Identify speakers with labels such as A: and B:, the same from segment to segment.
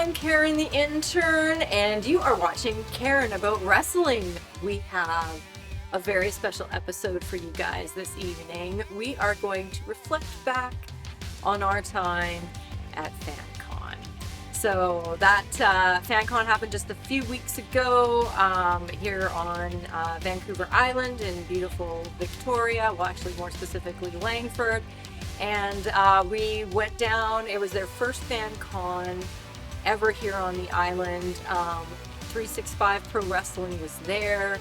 A: I'm Karen the Intern, and you are watching Karen About Wrestling. We have a very special episode for you guys this evening. We are going to reflect back on our time at Fancon. So that Fancon happened just a few weeks ago here on Vancouver Island in beautiful Victoria, well actually more specifically Langford. And we went down, it was their first Fancon ever here on the island. 365 Pro Wrestling was there,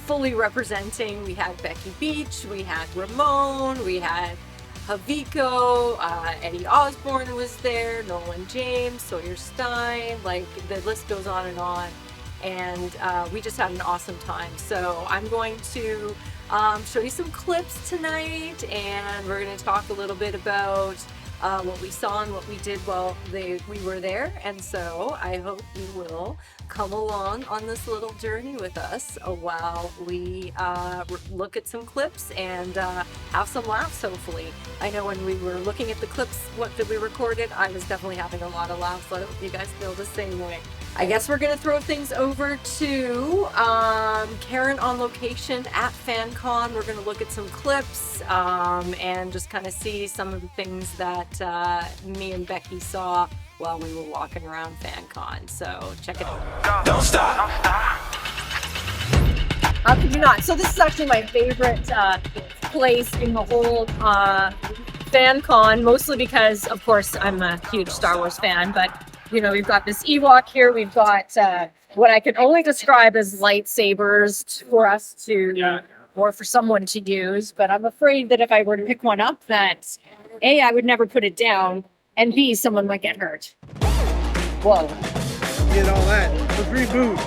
A: fully representing. We had Becky Beech, we had Ramone, we had Haviko, Eddie Osboure was there, Nolan James, Sawyer Stein, like the list goes on. And we just had an awesome time. So I'm going to show you some clips tonight, and we're going to talk a little bit about what we saw and what we did while we were there. And so I hope you will come along on this little journey with us while we look at some clips and have some laughs, hopefully. I know when we were looking at the clips, what that we recorded, I was definitely having a lot of laughs, so I hope you guys feel the same way. I guess we're going to throw things over to Karen on location at Fancon. We're going to look at some clips and just kind of see some of the things that me and Becky saw while we were walking around Fancon. So check it out.
B: Don't stop.
C: How could you not? So this is actually my favorite place in the whole Fancon, mostly because, of course, I'm a huge Star Wars fan, but you know, we've got this Ewok here. We've got what I can only describe as lightsabers for us to, or for someone to use. But I'm afraid that if I were to pick one up, that A, I would never put it down, and B, someone might get hurt. Whoa.
D: Get all that. Let's reboot.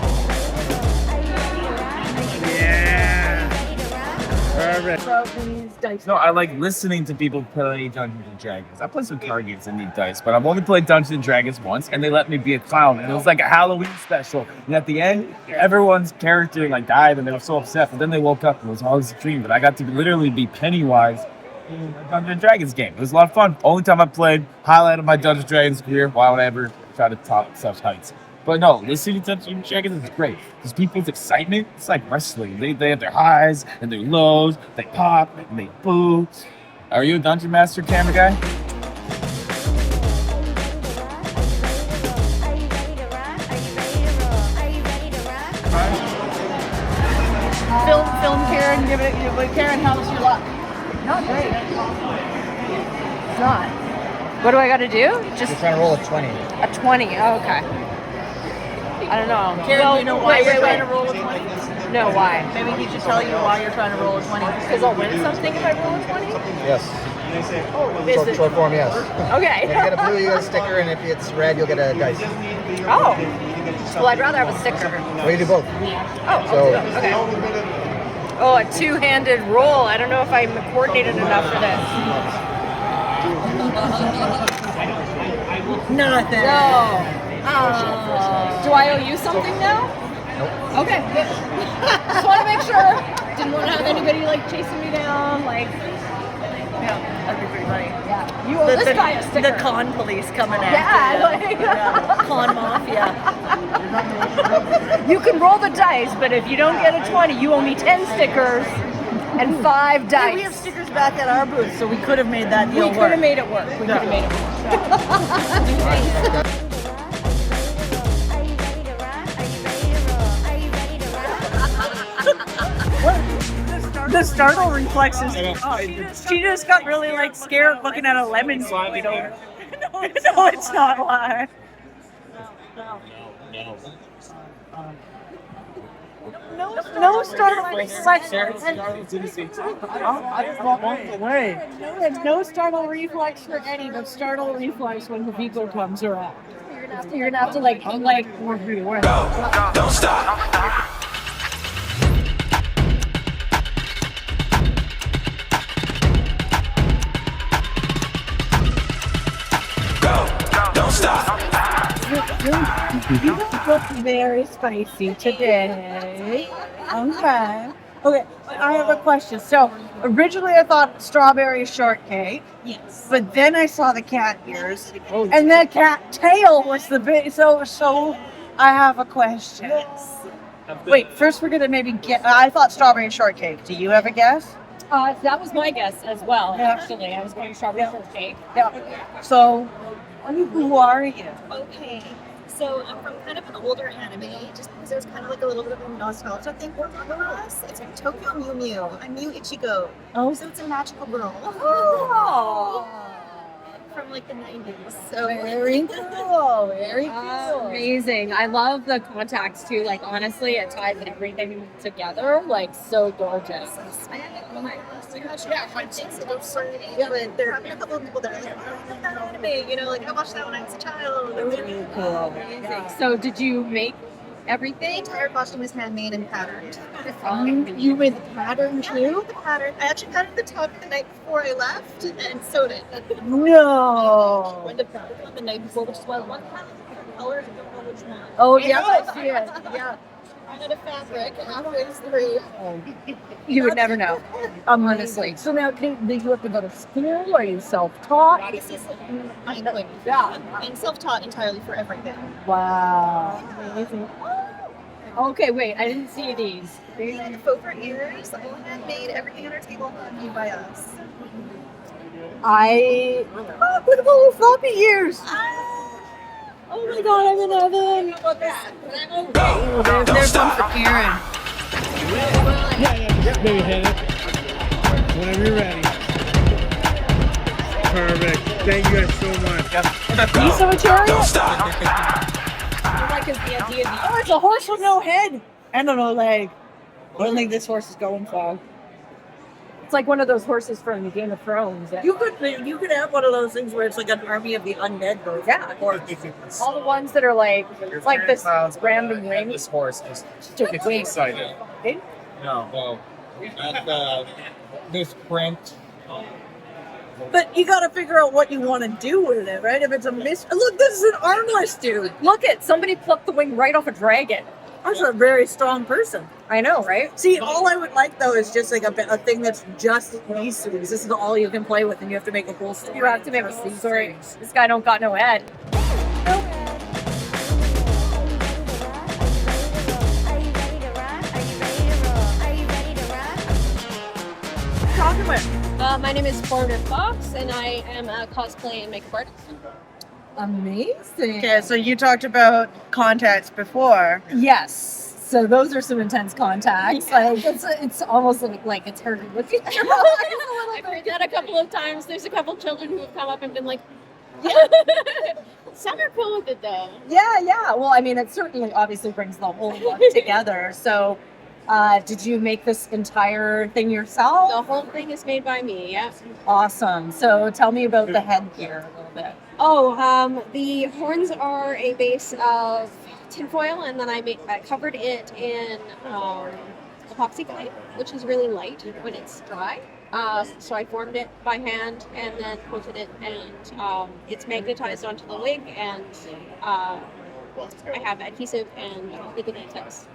D: Yeah. Perfect.
E: No, I like listening to people play Dungeons and Dragons. I play some card games that need dice, but I've only played Dungeons and Dragons once, and they let me be a clown, and it was like a Halloween special. And at the end, everyone's character like died, and they were so upset. But then they woke up, and it was always a dream. But I got to literally be Pennywise in a Dungeons and Dragons game. It was a lot of fun. Only time I played, highlight of my Dungeons and Dragons career. Why would I ever try to top such heights? But no, listening to Dungeons and Dragons is great. Because people's excitement, it's like wrestling. They have their highs and their lows. They pop and they boo. Are you a Dungeon Master camera guy?
C: Film Karen, give it. Karen, how's your luck? Not great. It's not. What do I got to do? Just
D: You're trying to roll a 20.
C: a 20. Oh, okay. I don't know.
F: Karen,
C: well,
F: do you know why you're trying to roll a 20?
C: No, why?
F: Maybe he should tell you why you're trying to roll a 20.
C: Because I'll win something if I roll a 20?
D: Yes. Short form, yes.
C: Okay.
D: If you get a blue, you get a sticker, and if it's red, you'll get a dice.
C: Oh. Well, I'd rather have a sticker.
D: Well, you do both.
C: Oh,
D: So-
C: okay. Oh, a two-handed roll. I don't know if I'm coordinated enough for this.
F: Nothing.
C: No. Do I owe you something now?
D: Nope.
C: Okay, good. Just want to make sure. Didn't want to have anybody like chasing me down. Like,
F: Yeah, that'd be pretty funny.
C: yeah, you owe this guy a sticker.
F: The con police coming
C: Yeah,
F: after you.
C: like-
F: Yeah, con mafia.
C: You can roll the dice, but if you don't get a 20, you owe me 10 stickers and 5 dice.
F: Hey, we have stickers back at our booth, so we could have made that deal
C: We
F: work.
C: could have made it work. We could have made it work.
F: The startle reflexes. She just got really like scared looking at a lemon squeeze over. No, it's not why. No startle reflex. No startle reflex for any, but startle reflex when the Haviko comes around. You're gonna have to like work through the work.
B: Don't stop. Don't stop.
F: You look very spicy today. Okay. Okay, I have a question. So originally I thought strawberry shortcake.
C: Yes.
F: But then I saw the cat ears, and the cat tail was the big. So I have a question. Wait, first we're gonna maybe get. I thought strawberry shortcake. Do you have a guess?
C: That was my guess as well.
F: Yeah.
C: Actually, I was going strawberry shortcake.
F: Yeah. So, who are you?
G: Okay, so I'm from kind of an older anime, just because there's kind of like a little bit of a nostalgia thing going on with us. It's Tokyo Mew Mew. I'm Mew Ichigo.
F: Oh.
G: So it's a magical girl. From like the 90s. So
F: Very cool. Very cool.
C: Amazing. I love the contacts too. Like honestly, it ties everything together. Like so gorgeous.
G: Yeah, but there have been a couple of people that are like, oh, I love that anime. You know, like I watched that when I was a child.
F: Very cool.
C: Amazing. So did you make
G: The
C: everything?
G: entire costume was handmade and patterned.
F: You made the pattern too?
G: The pattern. I actually patterned the top the night before I left and sewed it.
F: No.
G: Went to pattern it the night before, which is why one had colors. I don't know which one.
F: Oh yeah, I see it. Yeah.
G: I had a fabric halfway through.
C: You would never know. Honestly.
F: So now, did you have to go to school? Or are you self-taught?
G: This is and self-taught entirely for everything.
F: Wow. Amazing.
C: Okay, wait. I didn't see these.
G: We had faux fur ears, all handmade, everything on our table made by us.
F: Oh, look at the little floppy ears. Oh my god, I'm in heaven. There's one for Karen.
H: Baby, hit it. Whenever you're ready. Perfect. Thank you guys so much.
F: You saw a chariot?
B: Don't stop.
C: Like his D&D.
F: Oh, it's a horse with no head and no leg. I don't think this horse is going far.
C: It's like one of those horses from Game of Thrones.
F: You could have one of those things where it's like an army of the undead birds.
C: Yeah. All the ones that are like this random ring.
E: This horse is typically excited. No. Well, this print.
F: But you got to figure out what you want to do with it, right? If it's a look, this is an armless dude.
C: Look at somebody plucked the wing right off a dragon.
F: That's a very strong person.
C: I know, right?
F: See, all I would like though is just like a thing that's just these things. This is all you can play with, and you have to make a full story.
C: You have to make a full story. This guy don't got no head.
F: Talking with.
A: My name is Foreigner Fox, and I am a cosplay and makeup artist.
C: Amazing.
F: Okay, so you talked about contacts before.
C: Yes. So those are some intense contacts. Like it's almost like it's hurting with you.
A: I've heard that a couple of times. There's a couple children who have come up and been like, some are cool with it though.
C: Yeah. Well, I mean, it certainly obviously brings the whole look together. So, did you make this entire thing yourself?
A: The whole thing is made by me, yeah.
C: Awesome. So tell me about the headgear a little bit.
A: Oh, the horns are a base of tinfoil, and then I covered it in epoxy clay, which is really light when it's dry. So I formed it by hand and then coated it, and it's magnetized onto the wig, and I have adhesive and liquid latex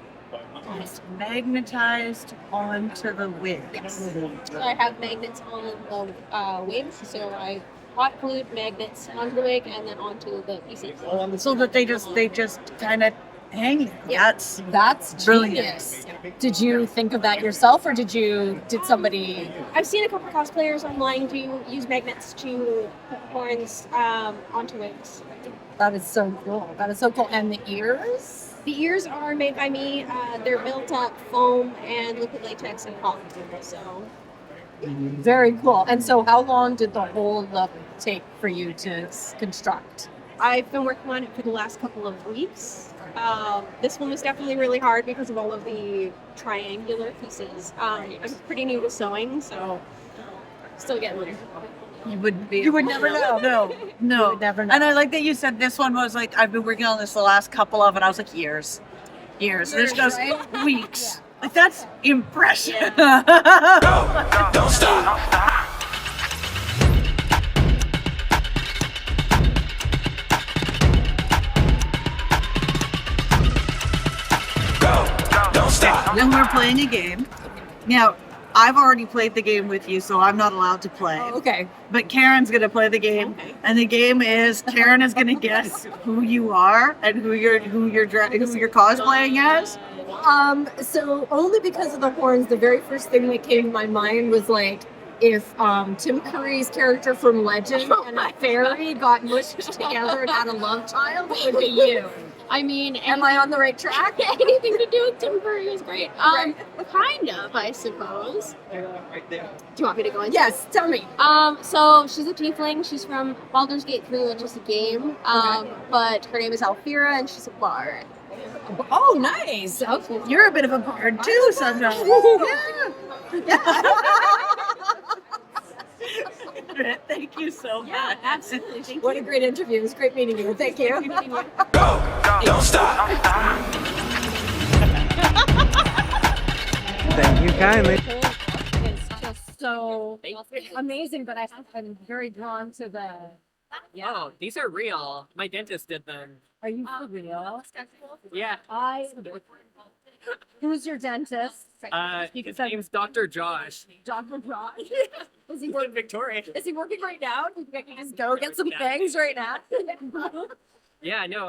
A: on it.
F: It's magnetized onto the wig.
A: Yes. So I have magnets on the wigs, so I hot glued magnets onto the wig and then onto the pieces.
F: So that they just kind of hang.
A: Yeah.
C: That's
F: Brilliant.
C: genius. Did you think of that yourself, or did somebody?
A: I've seen a couple cosplayers online use magnets to put horns onto wigs.
C: That is so cool. And the ears?
A: The ears are made by me. They're built up foam and liquid latex and cotton. So
C: Very cool. And so how long did the whole look take for you to construct?
A: I've been working on it for the last couple of weeks. This one was definitely really hard because of all of the triangular pieces. I'm pretty new to sewing, so still getting there.
F: You would never know. No.
C: You would never know.
F: And I like that you said this one was like, I've been working on this the last couple of, and I was like, years. This goes weeks. Like, that's impressive.
B: Don't stop. Don't stop.
F: Then we're playing a game. Now, I've already played the game with you, so I'm not allowed to play.
C: Oh, okay.
F: But Karen's gonna play the game, and the game is Karen is gonna guess who you are and who you're cosplaying as.
C: So only because of the horns, the very first thing that came to my mind was like if Tim Curry's character from Legend and a fairy got mushed together and had a love child, it would be you.
I: I mean,
C: Am I on the right track?
I: anything to do with Tim Curry is great.
C: Right.
I: Kind of, I suppose. Do you want me to go into
C: Yes, tell me.
I: So she's a tiefling. She's from Baldur's Gate 3, which is a game. But her name is Alfira, and she's a bard.
C: Oh, nice. Okay.
F: You're a bit of a bard too, sometimes. Thank you so much.
C: Yeah, absolutely. Thank what a great interview. It was great meeting you. Thank you.
B: Don't stop.
H: Thank you kindly.
C: It's just so amazing, but I'm very drawn to the.
J: Oh, these are real. My dentist did them.
C: Are you for real?
J: Yeah.
C: Who's your dentist?
J: His name's Dr. Josh.
C: Dr. Josh. Is he
J: He's in Victoria.
C: Is he working right now? Can you just go get some bangs right now?
J: Yeah, no,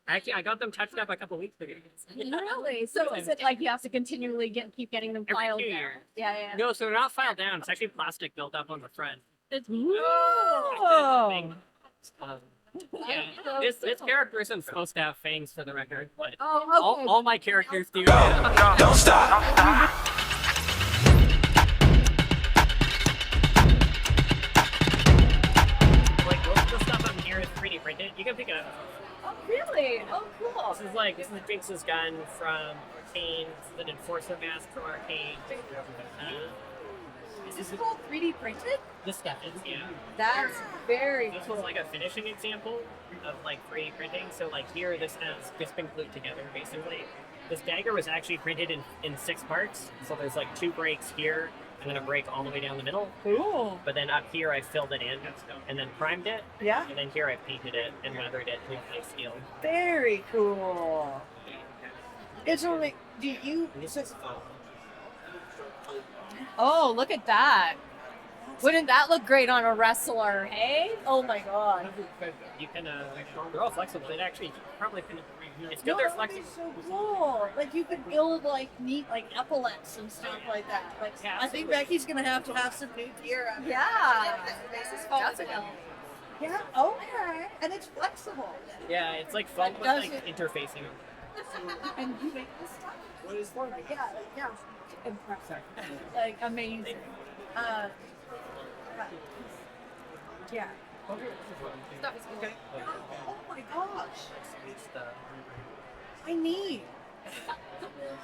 J: actually, I got them touched up a couple weeks ago.
C: Really? So is it like you have to continually keep getting them
J: Every
C: filed
J: 2
C: down?
J: years.
C: Yeah.
J: No, so they're not filed down. It's actually plastic built up on the front.
C: It's
J: Yeah, this character isn't supposed to have fangs for the record, but
C: Oh, okay.
J: all my characters do.
B: Don't stop.
J: Like most of the stuff I'm here is 3D printed. You can pick it up.
C: Oh, really? Oh, cool.
J: This is Jinx's gun from Arcane, the Enforcer mask from Arcane.
C: Is this all 3D printed?
J: This stuff is, yeah.
C: That's very
J: This
C: cool.
J: was like a finishing example of like 3D printing. So like here, this has just been glued together basically. This dagger was actually printed in 6 parts. So there's like 2 breaks here, and then a break all the way down the middle.
F: Cool.
J: But then up here, I filled it in, and then primed it.
F: Yeah.
J: And then here, I painted it and weathered it with nice steel.
F: Very cool. It's only. Do you?
C: Oh, look at that. Wouldn't that look great on a wrestler, hey? Oh my god.
J: You can, they're all flexible. It actually probably can. It's good
F: No,
J: they're
F: that would be
J: flexible.
F: so cool. Like you could build like neat like epaulets and stuff like that. Like
J: Yeah,
F: I think Becky's gonna have to have some new gear. After
C: Yeah.
F: Definitely. Yeah. Okay. And it's flexible.
J: Yeah, it's like fun with
F: does
J: like interfacing.
F: And you make this stuff. What is for me? Yeah. Impressive. Like amazing. Yeah. Okay. Oh my gosh. I need.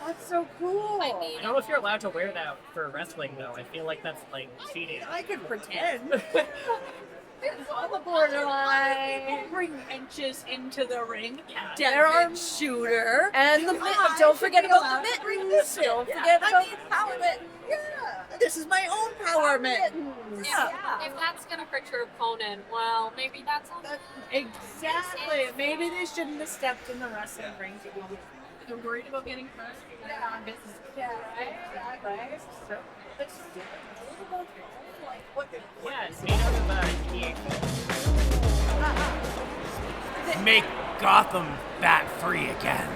F: That's so cool.
J: I don't know if you're allowed to wear that for wrestling though. I feel like that's like cheating.
F: I could pretend.
C: It's on the borderline.
F: Bring inches into the ring.
C: There are shooter. And the don't forget about the mittens. Don't forget about the power mittens.
F: Yeah. This is my own power mitten. Yeah.
I: If that's gonna hurt your opponent, well, maybe that's all.
F: Exactly. Maybe they shouldn't have stepped in the wrestling ring. They're worried about getting crushed. Yeah, on business. Yeah, right. So, let's do it. Like, what?
J: Yeah, it's made out of PA.
K: Make Gotham bat-free again.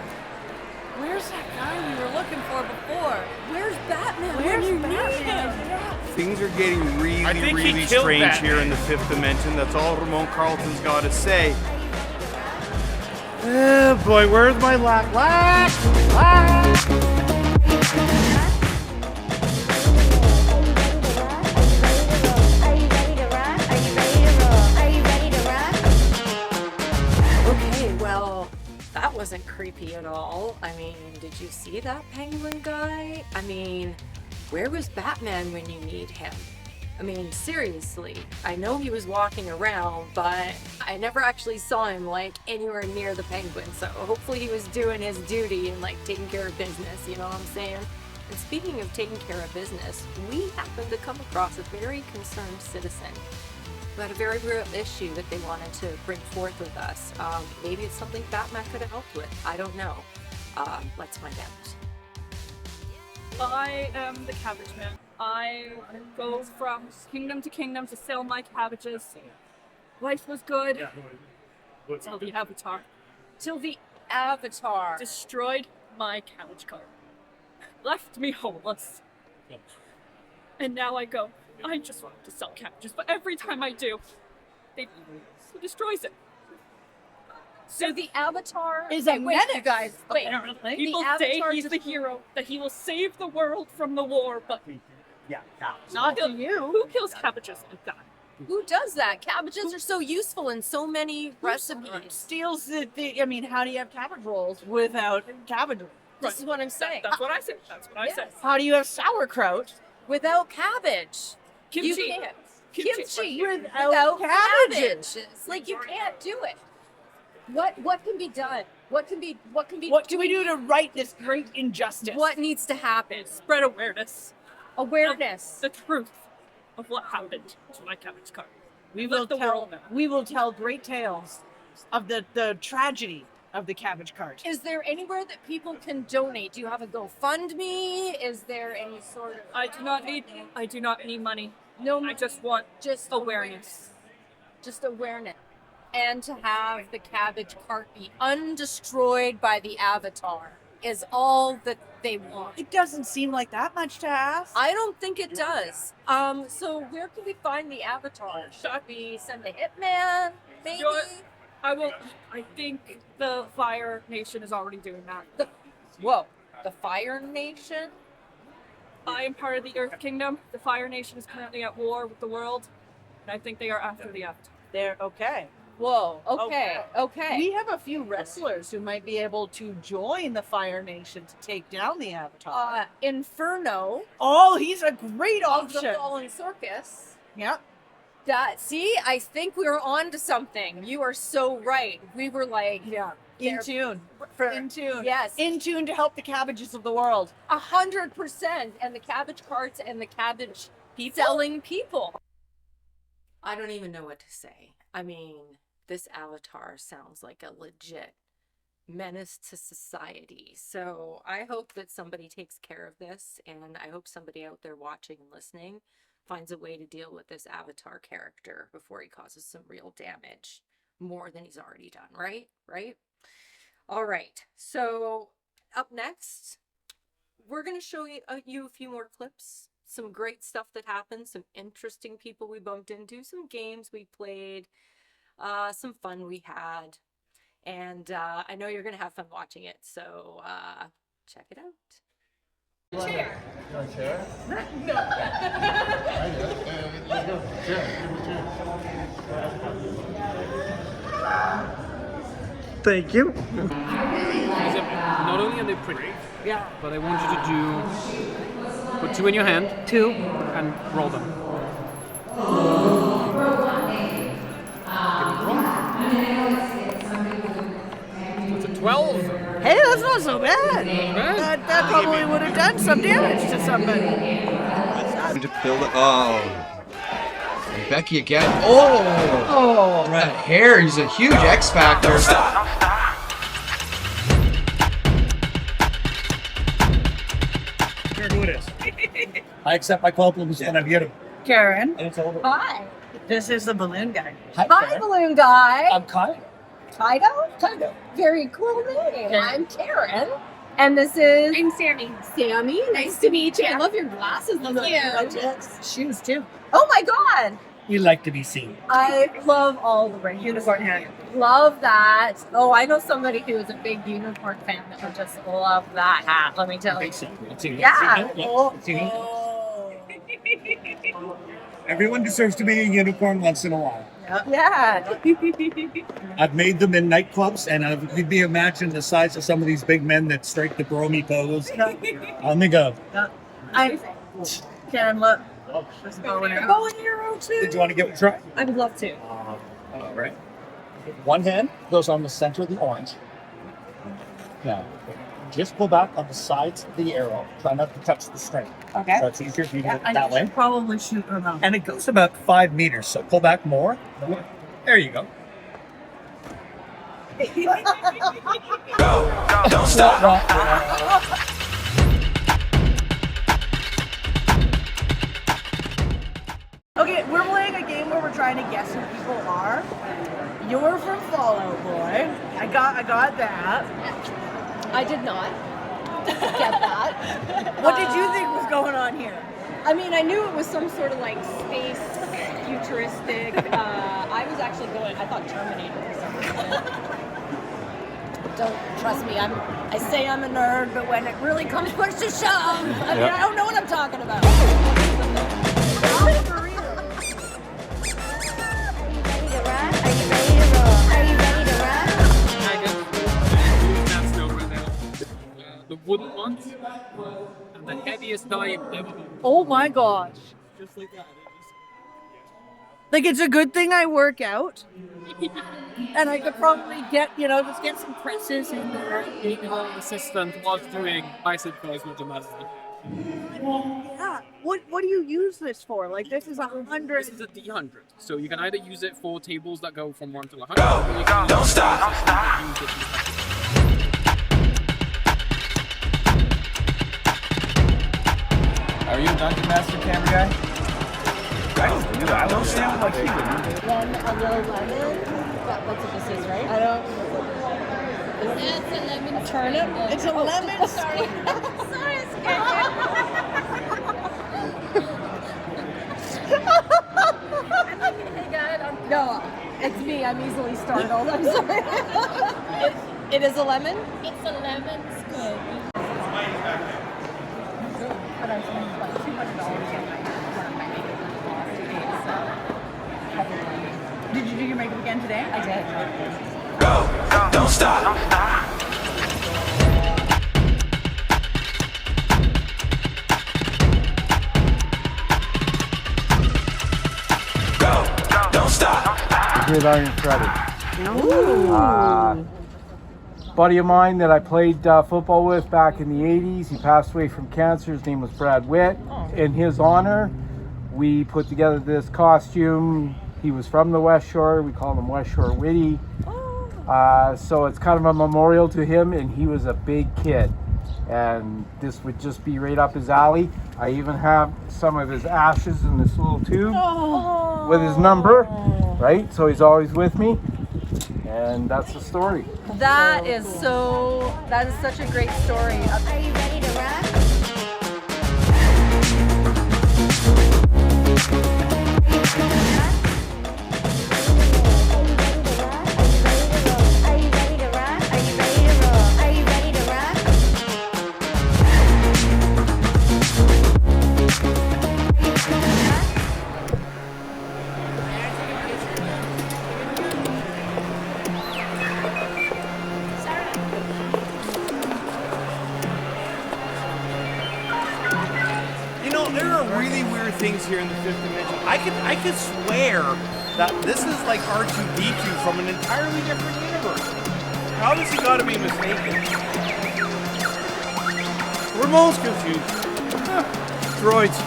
F: Where's that guy we were looking for before?
C: Where's Batman?
F: Where's Batman?
K: Things are getting really,
H: I think he
K: really
H: killed
K: strange
H: Batman.
K: here in the 5th dimension. That's all Ramone Carlton's got to say. Oh boy, where's my lack?
A: Okay, well, that wasn't creepy at all. I mean, did you see that penguin guy? I mean, where was Batman when you need him? I mean, seriously, I know he was walking around, but I never actually saw him like anywhere near the penguin. So hopefully he was doing his duty and like taking care of business, you know what I'm saying? And speaking of taking care of business, we happened to come across a very concerned citizen who had a very real issue that they wanted to bring forth with us. Maybe it's something Batman could have helped with. I don't know. Let's find out.
L: I am the cabbage man. I go from kingdom to kingdom to sell my cabbages. Life was good. Till the Avatar.
A: Till the Avatar
L: destroyed my cabbage cart. Left me homeless. And now I go, I just want to sell cabbages, but every time I do, he destroys it.
C: So the Avatar
F: is a menace.
C: You guys, wait.
L: Apparently. People say he's the hero, that he will save the world from the war, but
F: Not to you.
L: Who kills cabbages like that?
A: Who does that? Cabbages are so useful in so many recipes.
F: Steals the. I mean, how do you have cabbage rolls without cabbage rolls?
A: This is what I'm saying.
L: That's what I said. That's what I said.
F: How do you have sauerkraut
A: without cabbage?
L: Kimchi.
A: You can't.
L: Kimchi.
F: Without cabbages.
A: Like you can't do it. What can be done? What can be?
F: What can we do to right this great injustice?
A: What needs to happen?
L: Spread awareness.
A: Awareness.
L: The truth of what happened to my cabbage cart.
F: We
L: Let
F: will
L: the
F: tell.
L: world know.
F: We will tell great tales of the tragedy of the cabbage cart.
A: Is there anywhere that people can donate? Do you have a GoFundMe? Is there any sort of?
L: I do not need money.
A: No,
L: I just want
A: awareness. Just awareness. And to have the cabbage cart be undestroyed by the Avatar is all that they want.
F: It doesn't seem like that much to ask.
A: I don't think it does. So where can we find the Avatar? Should we send a hitman? Maybe?
L: I think the Fire Nation is already doing that.
A: The Fire Nation?
L: I am part of the Earth Kingdom. The Fire Nation is currently at war with the world, and I think they are after the Avatar.
F: They're okay.
A: Whoa, okay.
F: We have a few wrestlers who might be able to join the Fire Nation to take down the Avatar.
A: Inferno.
F: Oh, he's a great
A: Of the
F: option.
A: Fallen Circus.
F: Yep.
A: See, I think we were on to something. You are so right. We were like,
F: In tune. In tune.
A: Yes.
F: In tune to help the cabbages of the world.
A: 100%. And the cabbage carts and the cabbage selling people. I don't even know what to say. I mean, this Avatar sounds like a legit menace to society. So I hope that somebody takes care of this, and I hope somebody out there watching and listening finds a way to deal with this Avatar character before he causes some real damage, more than he's already done, right? All right, so up next, we're going to show you a few more clips, some great stuff that happened, some interesting people we bumped into, some games we played, some fun we had, and I know you're going to have fun watching it, so check it out.
C: Chair.
D: You want a chair?
C: No.
D: Let's go.
H: Thank you.
M: Not only are they pretty, but I want you to put two in your hand, and roll them. That's a 12.
F: Hey, that's not so bad. That probably would have done some damage to somebody.
N: To build it. Oh. And Becky again. Oh. That hair. He's a huge X factor.
B: Don't stop.
H: Here, who it is? I accept my compliments when I'm here.
F: Karen.
H: And it's over.
C: Hi.
F: This is the balloon guy.
C: Hi,
H: Karen.
C: balloon guy.
H: I'm Kyle.
C: Kaido? Very cool name. I'm Karen. And this is...
I: I'm Sammy.
C: Sammy. Nice to meet you. I love your glasses.
I: Thank you.
F: Shoes, too.
C: Oh my god.
H: You like to be seen.
C: I love all the rainbows.
F: Unicorn hat.
C: Love that. Oh, I know somebody who is a big unicorn fan that would just love that hat, let me tell you. Yeah.
H: Everyone deserves to be a unicorn once in a while.
C: Yeah.
H: I've made them in nightclubs, and you'd be imagine the size of some of these big men that strike the bromy pose. On the go.
F: Karen, look.
C: There's a bow and arrow too.
H: Did you want to give it a try?
C: I would love to.
H: All right. One hand goes on the center of the orange. Now, just pull back on the sides of the arrow. Try not to touch the string.
F: Okay.
H: So it's easier if you do it
F: I
H: that way.
F: should probably shoot Ramone.
H: And it goes about 5 meters, so pull back more. There you go.
B: Go. Don't stop.
F: Okay, we're playing a game where we're trying to guess who people are. You're from Fall Out Boy. I got that.
C: I did not get that.
F: What did you think was going on here?
C: I mean, I knew it was some sort of like space futuristic. I was actually going. I thought Terminator or something. Don't trust me. I say I'm a nerd, but when it really comes push to shove, I mean, I don't know what I'm talking about.
M: The wooden ones, and the heaviest die ever.
F: Oh my gosh.
M: Just like that.
F: Like, it's a good thing I work out. And I could probably get, just get some presses in there.
M: The assistant was doing bicep curls with the master.
F: Yeah. What do you use this for? Like, this is 100.
M: This is a D100. So you can either use it for tables that go from 1 to 100. Or you can
B: Don't stop.
M: use it
E: Are you a Dungeon Master camera guy? I don't do that. I don't sound like you would.
C: Then a little lemon. That's what this is, right?
F: I don't.
C: It's a lemon. A turnip.
F: It's a lemon.
C: Sorry. Sorry, I scared you. Hey guys, no, it's me. I'm easily startled. I'm sorry. It is a lemon. It's a lemon squid. But I spent like $200 on my makeup last 2 days, so probably.
F: Did you do your makeup again today?
C: I did.
B: Go. Don't stop. Go. Don't stop.
O: Good Iron Shredded. Buddy of mine that I played football with back in the 80s. He passed away from cancer. His name was Brad Witt. In his honor, we put together this costume. He was from the West Shore. We call him West Shore Witty. So it's kind of a memorial to him, and he was a big kid. And this would just be right up his alley. I even have some of his ashes in this little tube with his number, right? So he's always with me. And that's the story.
C: That is such a great story. Are you ready to rock?
K: Things here in the fifth dimension. I could swear that this is like R2-D2 from an entirely different universe. How has he got to be mistaken? Ramone's confused. Droids.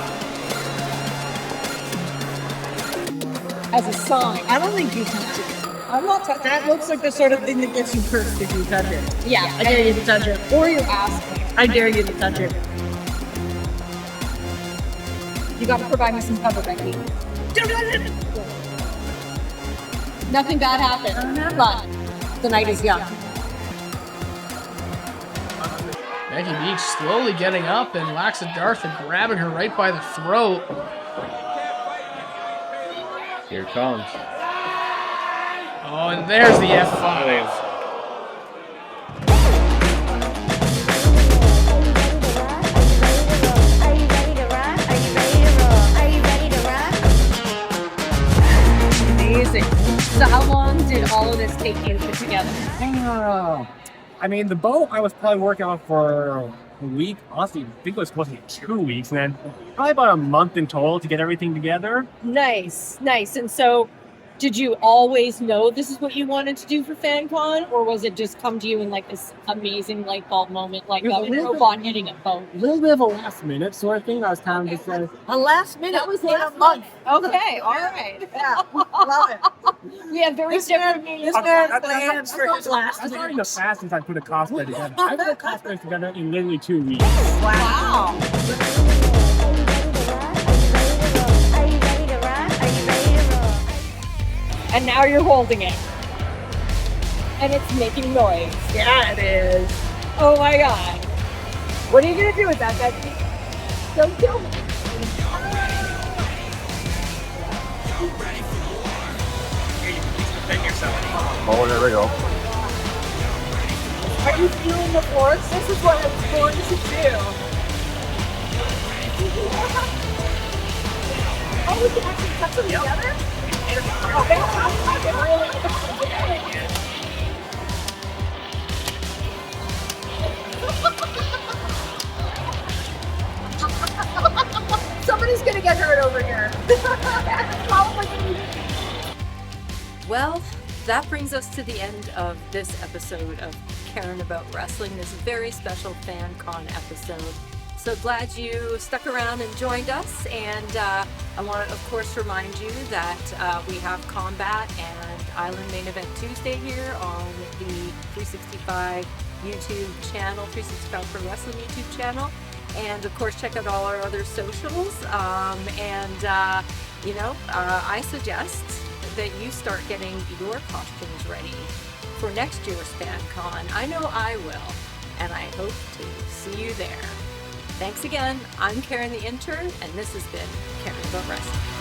C: As a song.
F: I don't think you touch it. I'm not touching. That looks like the sort of thing that gets you cursed if you touch it.
C: Yeah,
F: I dare you to touch it.
C: Or your ass.
F: I dare you to touch it.
C: You got to provide me some cover, Becky. Nothing bad happened, but the night is young.
P: Becky Beech slowly getting up and Laxadartha grabbing her right by the throat.
E: Here it comes.
P: Oh, and there's the F5.
C: So how long did all of this take you to put together?
E: I mean, the boat I was probably working on for a week. Honestly, I think it was supposed to be 2 weeks, and then probably about a month in total to get everything together.
C: Nice. And so, did you always know this is what you wanted to do for FanCon, or was it just come to you in like this amazing light bulb moment, like a robot hitting a boat?
E: A little bit of a last minute sort of thing. I was kind of just like,
F: a last minute.
C: That was
F: in
C: last
F: a month.
C: Okay, all right.
F: Yeah, love it.
C: We have very different meanings.
F: This man's plans for his last
E: that's already
F: minute.
E: the fastest I put a cosplay together. I put a cosplay together in literally 2 weeks.
C: Wow. And now you're holding it. And it's making noise. Yeah, it is. Oh my god. What are you gonna do with that, Becky? Don't kill me.
E: Oh, there we go.
C: Are you feeling the force? This is what it's going to do. Oh, we can actually cut them together? Oh, fantastic. Somebody's gonna get hurt over here.
A: Well, that brings us to the end of this episode of Karen About Wrestling, this very special FanCon episode. So glad you stuck around and joined us, and I want to, of course, remind you that we have Combat and Island Main Event Tuesday here on the 365 YouTube channel, 365 Pro Wrestling YouTube channel, and of course check out all our other socials, I suggest that you start getting your costumes ready for next year's FanCon. I know I will, and I hope to see you there. Thanks again. I'm Karen the Intern, and this has been Karen About Wrestling.